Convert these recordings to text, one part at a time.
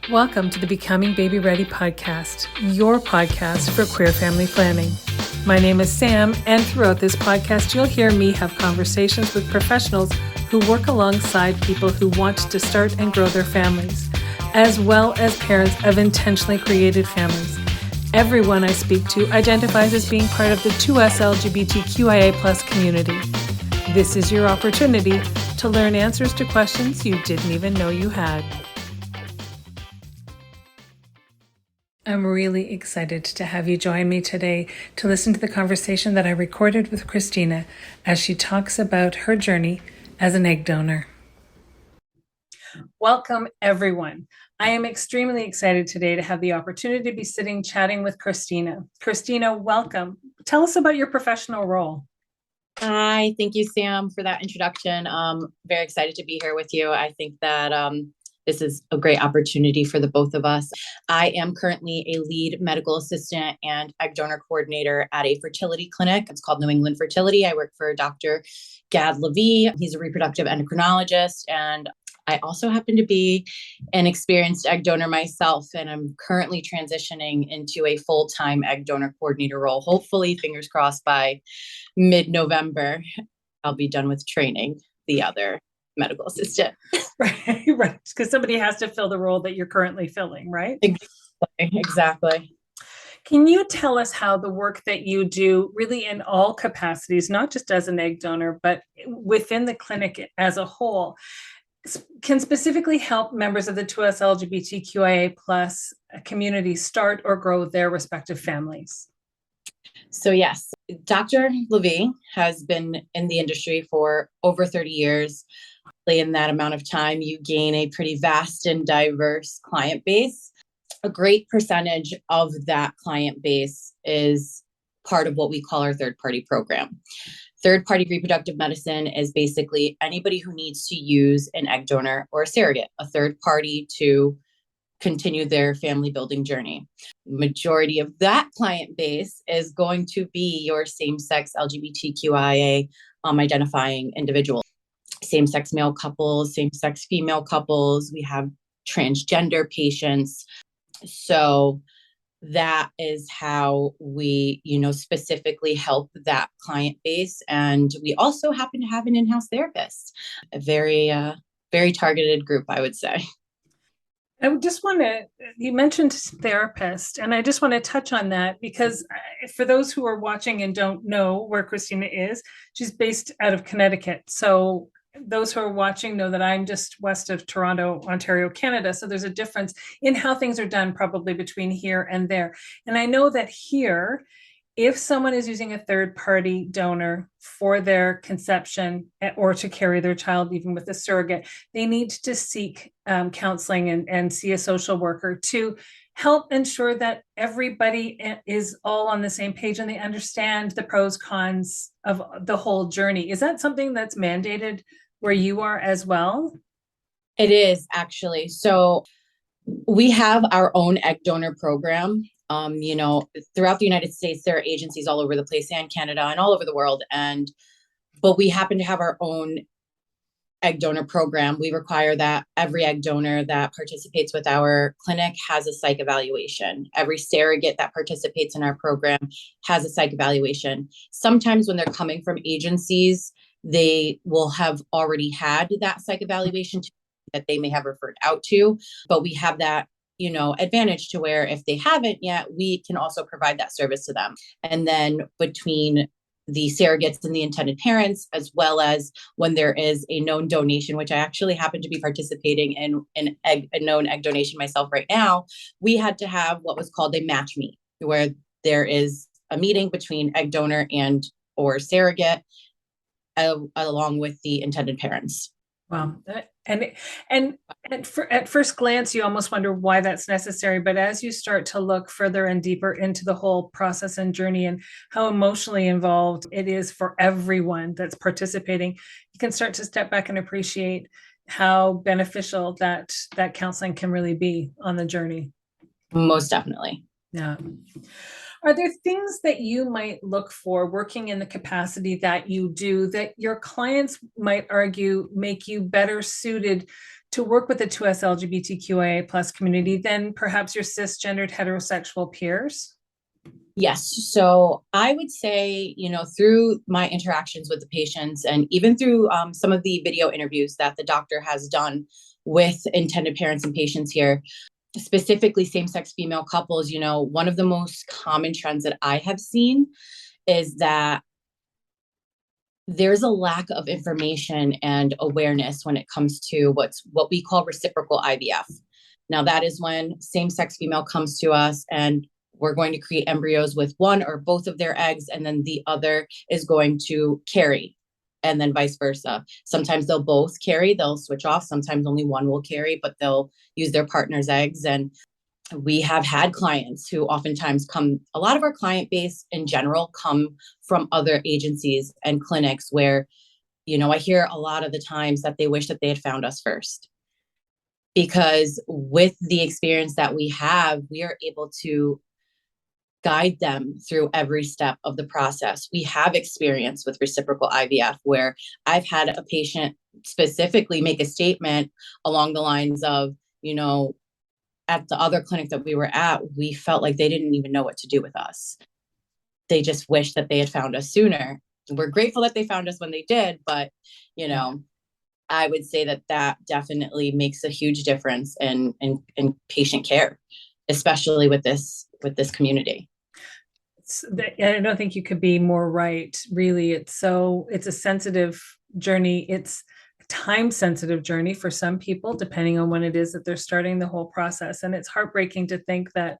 Welcome to the Becoming Baby Ready podcast, your podcast for queer family planning. My name is Sam, and throughout this podcast, you'll hear me have conversations with professionals who work alongside people who want to start and grow their families, as well as parents of intentionally created families. Everyone I speak to identifies as being part of the 2S LGBTQIA+ community. This is your opportunity to learn answers to questions you didn't even know you had. I'm really excited to have you join me today to listen to the conversation that I recorded with Christina as she talks about her journey as an egg donor. Welcome, everyone. I am extremely excited today to have the opportunity to be chatting with Christina. Christina, welcome. Tell us about your professional role. Hi, thank you, Sam, for that introduction. Very excited to be here with you. I think that this is a great opportunity for the both of us. I am currently a lead medical assistant and egg donor coordinator at a fertility clinic. It's called New England Fertility. I work for Dr. Gad Levy. He's a reproductive endocrinologist, and I also happen to be an experienced egg donor myself, and I'm currently transitioning into a full-time egg donor coordinator role. Hopefully, fingers crossed, by mid-November, I'll be done with training the other medical assistant. Right, because somebody has to fill the role that you're currently filling, right? Exactly. Can you tell us how the work that you do, really in all capacities, not just as an egg donor, but within the clinic as a whole, can specifically help members of the 2S LGBTQIA+ community start or grow their respective families? So yes, Dr. Levy has been in the industry for over 30 years. In that amount of time, you gain a pretty vast and diverse client base. A great percentage of that client base is part of what we call our third-party program. Third-party reproductive medicine is basically anybody who needs to use an egg donor or a surrogate, a third party to continue their family building journey. Majority of that client base is going to be your same-sex LGBTQIA identifying individuals. Same-sex male couples, same-sex female couples. We have transgender patients. So that is how we, specifically help that client base. And we also happen to have an in-house therapist, a very, very targeted group, I would say. I just want to, you mentioned therapist, and I just want to touch on that because for those who are watching and don't know where Christina is, she's based out of Connecticut. So those who are watching know that I'm just west of Toronto, Ontario, Canada. So there's a difference in how things are done probably between here and there. And I know that here, if someone is using a third-party donor for their conception or to carry their child, even with a surrogate, they need to seek counseling and see a social worker to help ensure that everybody is all on the same page and they understand the pros, cons of the whole journey. Is that something that's mandated where you are as well? It is, actually. So we have our own egg donor program. Throughout the United States, there are agencies all over the place, and Canada and all over the world. But we happen to have our own egg donor program. We require that every egg donor that participates with our clinic has a psych evaluation. Every surrogate that participates in our program has a psych evaluation. Sometimes when they're coming from agencies, they will have already had that psych evaluation that they may have referred out to, but we have that advantage to where if they haven't yet, we can also provide that service to them. And then between the surrogates and the intended parents, as well as when there is a known donation, which I actually happen to be participating in a known egg donation myself right now, we had to have what was called a match meet, where there is a meeting between egg donor and or surrogate along with the intended parents. Wow. And at first glance, you almost wonder why that's necessary. But as you start to look further and deeper into the whole process and journey and how emotionally involved it is for everyone that's participating, you can start to step back and appreciate how beneficial that counseling can really be on the journey. Most definitely. Yeah. Are there things that you might look for working in the capacity that you do that your clients might argue make you better suited to work with the 2S LGBTQIA plus community than perhaps your cisgendered heterosexual peers? Yes. So I would say, through my interactions with the patients and even through some of the video interviews that the doctor has done with intended parents and patients here, specifically same-sex female couples, one of the most common trends that I have seen is that there's a lack of information and awareness when it comes to what we call reciprocal IVF. Now, that is when same-sex female comes to us and we're going to create embryos with one or both of their eggs, and then the other is going to carry, and then vice versa. Sometimes they'll both carry, they'll switch off. Sometimes only one will carry, but they'll use their partner's eggs. And we have had clients who oftentimes a lot of our client base in general come from other agencies and clinics where, I hear a lot of the times that they wish that they had found us first. Because with the experience that we have, we are able to guide them through every step of the process. We have experience with reciprocal IVF where I've had a patient specifically make a statement along the lines of, at the other clinic that we were at, we felt like they didn't even know what to do with us. They just wished that they had found us sooner. We're grateful that they found us when they did, but, I would say that definitely makes a huge difference in patient care, especially with this community. I don't think you could be more right. Really, it's a sensitive journey. It's a time-sensitive journey for some people, depending on when it is that they're starting the whole process. And it's heartbreaking to think that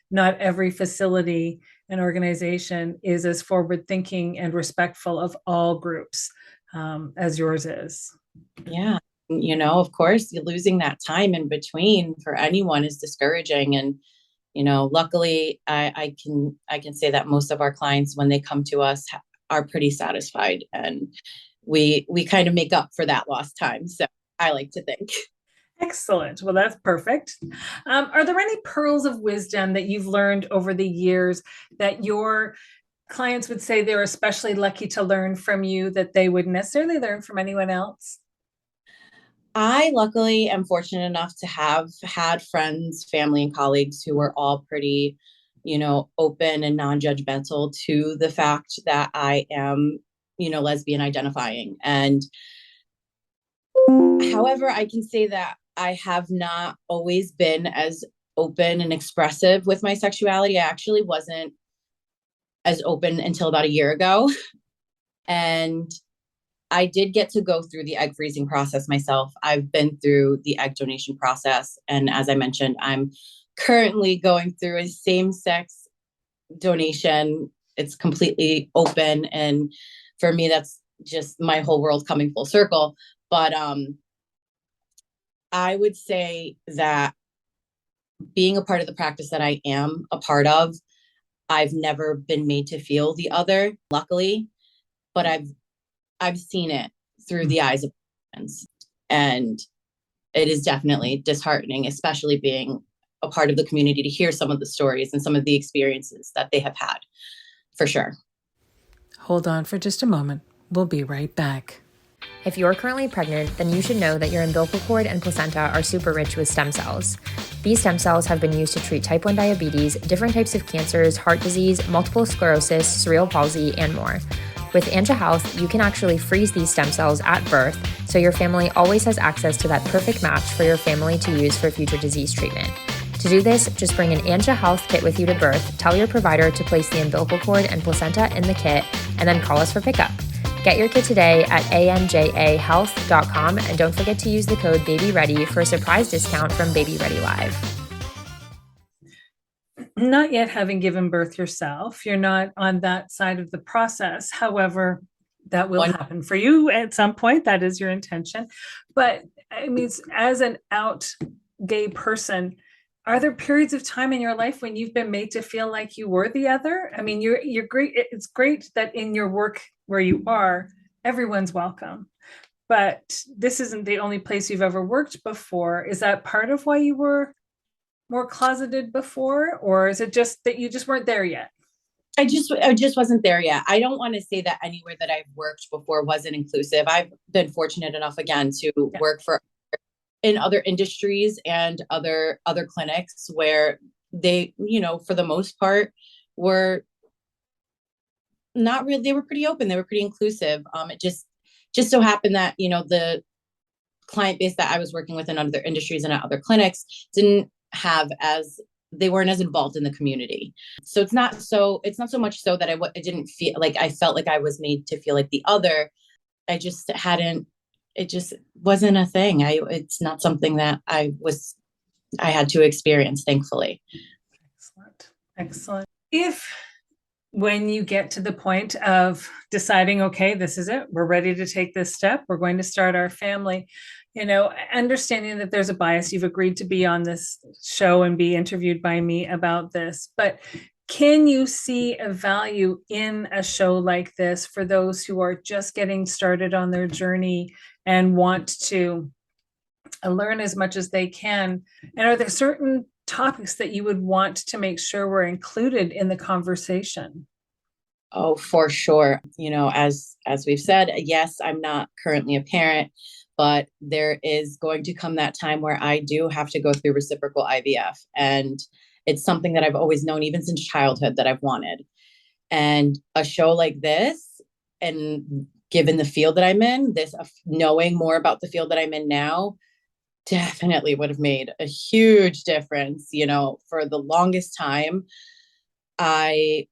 not every facility and organization is as forward-thinking and respectful of all groups as yours is. Yeah. Of course, losing that time in between for anyone is discouraging. And luckily, I can say that most of our clients, when they come to us, are pretty satisfied, and we kind of make up for that lost time. So I like to think. Excellent. Well, that's perfect. Are there any pearls of wisdom that you've learned over the years that your clients would say they're especially lucky to learn from you that they wouldn't necessarily learn from anyone else? I luckily am fortunate enough to have had friends, family, and colleagues who were all pretty, open and non-judgmental to the fact that I am, lesbian identifying. And however, I can say that I have not always been as open and expressive with my sexuality. I actually wasn't as open until about a year ago. And I did get to go through the egg freezing process myself. I've been through the egg donation process. And as I mentioned, I'm currently going through a same-sex donation. It's completely open. And for me, that's just my whole world coming full circle. But I would say that being a part of the practice that I am a part of, I've never been made to feel the other, luckily, but I've seen it through the eyes of friends, and it is definitely disheartening, especially being a part of the community, to hear some of the stories and some of the experiences that they have had, for sure. Hold on for just a moment. We'll be right back. If you're currently pregnant, then you should know that your umbilical cord and placenta are super rich with stem cells. These stem cells have been used to treat type 1 diabetes, different types of cancers, heart disease, multiple sclerosis, cerebral palsy, and more. With Anja Health, you can actually freeze these stem cells at birth, so your family always has access to that perfect match for your family to use for future disease treatment. To do this, just bring an Anja Health kit with you to birth, tell your provider to place the umbilical cord and placenta in the kit, and then call us for pickup. Get your kit today at anjahealth.com, and don't forget to use the code babyREADY for a surprise discount from babyREADY Live. Not yet having given birth yourself, you're not on that side of the process. However, that will happen for you at some point. That is your intention. But I mean, as an out gay person, are there periods of time in your life when you've been made to feel like you were the other? I mean, you're great. It's great that in your work where you are, everyone's welcome. But this isn't the only place you've ever worked before. Is that part of why you were more closeted before, or is it just that you just weren't there yet? I just wasn't there yet. I don't want to say that anywhere that I've worked before wasn't inclusive. I've been fortunate enough, again, to work for in other industries and other clinics where they, for the most part, were not really, they were pretty open, they were pretty inclusive. It just so happened that, the client base that I was working with in other industries and at other clinics didn't have as they weren't as involved in the community. So it's not so much so that I didn't feel like I felt like I was made to feel like the other. It just wasn't a thing. It's not something that I had to experience, thankfully. Excellent. If when you get to the point of deciding, okay, this is it, we're ready to take this step, we're going to start our family, understanding that there's a bias, you've agreed to be on this show and be interviewed by me about this, but can you see a value in a show like this for those who are just getting started on their journey and want to learn as much as they can? And are there certain topics that you would want to make sure were included in the conversation? Oh, for sure. As we've said, yes, I'm not currently a parent, but there is going to come that time where I do have to go through reciprocal IVF. And it's something that I've always known, even since childhood, that I've wanted. And a show like this, and given the field that I'm in, knowing more about the field that I'm in now, definitely would have made a huge difference. For the longest time, I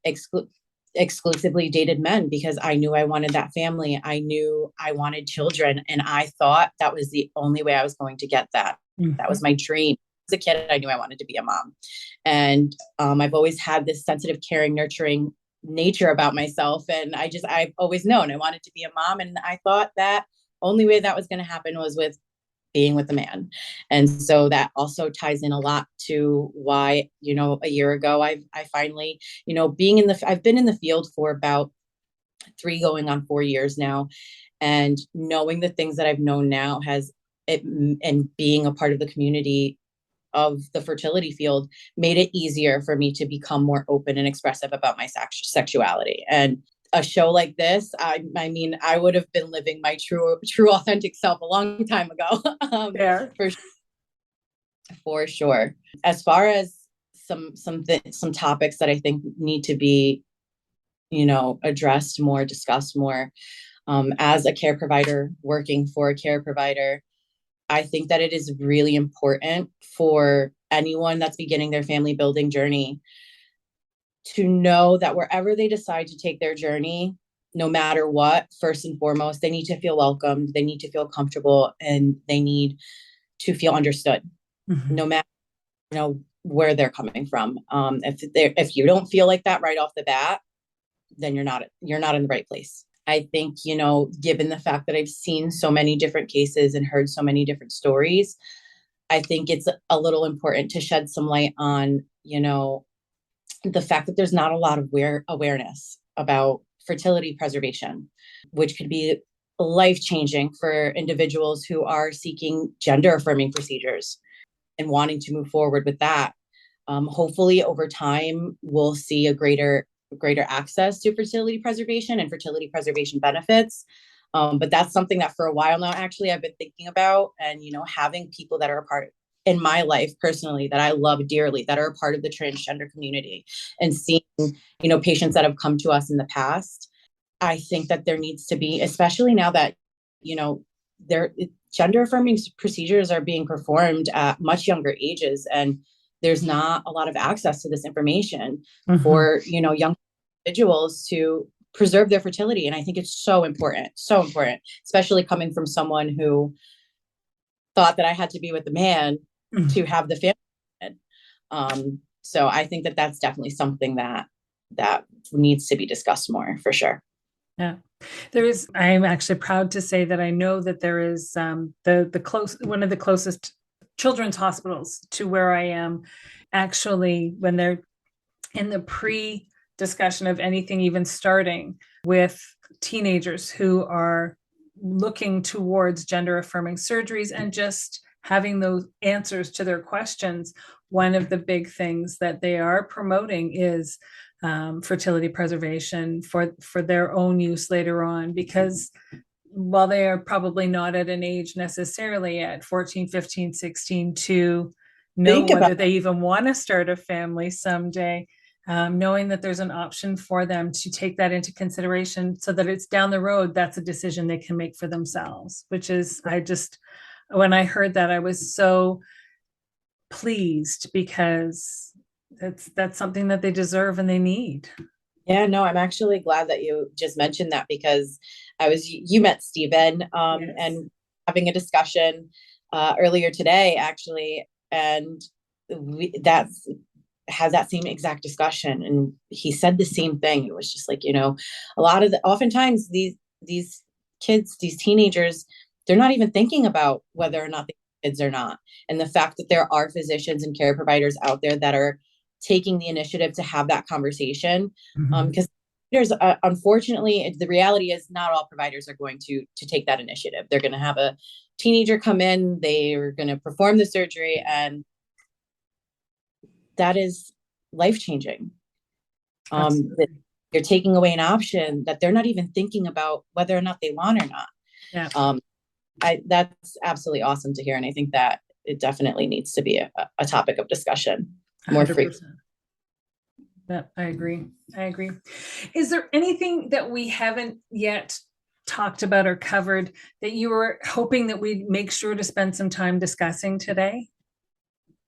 exclusively dated men because I knew I wanted that family. I knew I wanted children, and I thought that was the only way I was going to get that. Mm-hmm. That was my dream. As a kid, I knew I wanted to be a mom. And I've always had this sensitive, caring, nurturing nature about myself. And I've always known I wanted to be a mom. And I thought that only way that was going to happen was with being with a man. And so that also ties in a lot to why, a year ago, I finally, I've been in the field for about 3 going on 4 years now. And knowing the things that I've known now and being a part of the community of the fertility field made it easier for me to become more open and expressive about my sexuality. And a show like this, I mean, I would have been living my true authentic self a long time ago. Yeah. For sure. As far as some topics that I think need to be, addressed more, discussed more, as a care provider, working for a care provider, I think that it is really important for anyone that's beginning their family building journey to know that wherever they decide to take their journey, no matter what, first and foremost, they need to feel welcomed, they need to feel comfortable, and they need to feel understood, no matter, where they're coming from. If you don't feel like that right off the bat, then you're not in the right place. I think, given the fact that I've seen so many different cases and heard so many different stories, I think it's a little important to shed some light on, the fact that there's not a lot of awareness about fertility preservation, which could be life-changing for individuals who are seeking gender-affirming procedures and wanting to move forward with that. Hopefully, over time, we'll see a greater access to fertility preservation and fertility preservation benefits. But that's something that for a while now, actually, I've been thinking about, and, having people that are a part in my life personally that I love dearly, that are a part of the transgender community, and seeing, patients that have come to us in the past. I think that there needs to be, especially now that, gender affirming procedures are being performed at much younger ages, and there's not a lot of access to this information for, young individuals to preserve their fertility. And I think it's so important, especially coming from someone who thought that I had to be with a man to have the family. So I think that that's definitely something that needs to be discussed more, for sure. Yeah, I'm actually proud to say that I know that there is one of the closest children's hospitals to where I am, actually, when they're in the pre-discussion of anything even starting, with teenagers who are looking towards gender affirming surgeries and just having those answers to their questions. One of the big things that they are promoting is fertility preservation for their own use later on, because while they are probably not at an age necessarily at 14, 15, 16 to know Think whether about they even want to start a family someday, knowing that there's an option for them to take that into consideration so that it's down the road, that's a decision they can make for themselves, which is, when I heard that, I was so pleased because that's something that they deserve and they need. Yeah, no, I'm actually glad that you just mentioned that because you met Stephen Yes. and having a discussion earlier today, actually, and had that same exact discussion. And he said the same thing. It was just like, oftentimes these kids, these teenagers, they're not even thinking about whether or not they're kids or not. And the fact that there are physicians and care providers out there that are taking the initiative to have that conversation. Because there's unfortunately, the reality is not all providers are going to take that initiative. They're going to have a teenager come in, they're going to perform the surgery, and that is life-changing. You're taking away an option that they're not even thinking about whether or not they want or not. Yeah. That's absolutely awesome to hear. And I think that it definitely needs to be a topic of discussion more frequently. Yeah, I agree. Is there anything that we haven't yet talked about or covered that you were hoping that we'd make sure to spend some time discussing today?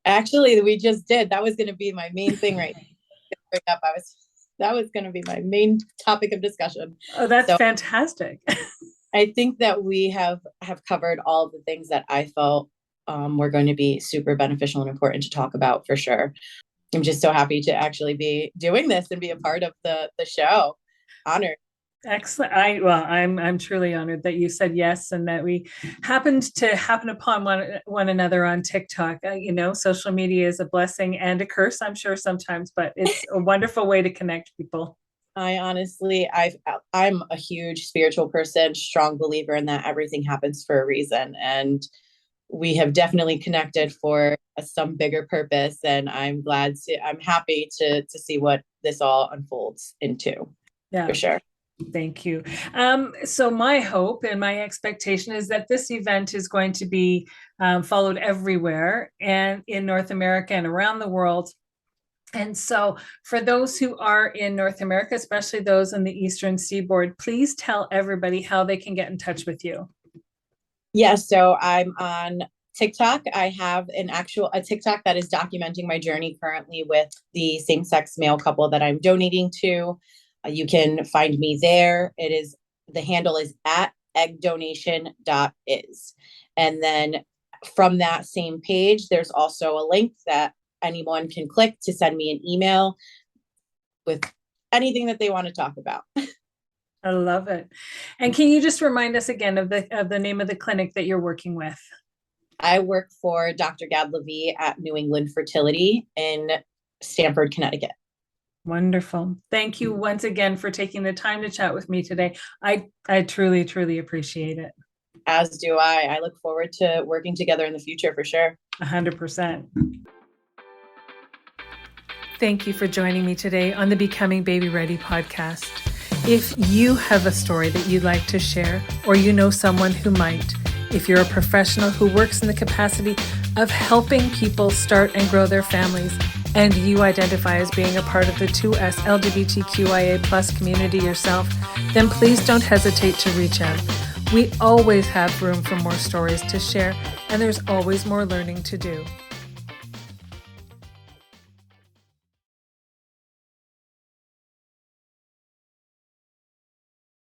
Actually, we just did. That was going to be my main thing right now. That was going to be my main topic of discussion. Oh, that's fantastic. I think that we have covered all of the things that I felt were going to be super beneficial and important to talk about for sure. I'm just so happy to actually be doing this and be a part of the show. Honored. Excellent. I'm truly honored that you said yes and that we happened upon one another on TikTok. Social media is a blessing and a curse, I'm sure sometimes, but it's a wonderful way to connect people. I'm a huge spiritual person, strong believer in that everything happens for a reason. And we have definitely connected for some bigger purpose. And I'm happy to see what this all unfolds into. Yeah, for sure. Thank you. So my hope and my expectation is that this event is going to be followed everywhere and in North America and around the world. And so for those who are in North America, especially those on the Eastern Seaboard, please tell everybody how they can get in touch with you. Yeah, so I'm on TikTok. I have a TikTok that is documenting my journey currently with the same-sex male couple that I'm donating to. You can find me there. The handle is @eggdonation.is. And then from that same page, there's also a link that anyone can click to send me an email with anything that they want to talk about. I love it. And can you just remind us again of the name of the clinic that you're working with? I work for Dr. Gad Levy at New England Fertility in Stamford, Connecticut. Wonderful. Thank you once again for taking the time to chat with me today. I truly, truly appreciate it. As do I. I look forward to working together in the future for sure. 100%. Thank you for joining me today on the Becoming Baby Ready podcast. If you have a story that you'd like to share, or you know someone who might, if you're a professional who works in the capacity of helping people start and grow their families, and you identify as being a part of the 2S LGBTQIA+ community yourself, then please don't hesitate to reach out. We always have room for more stories to share, and there's always more learning to do.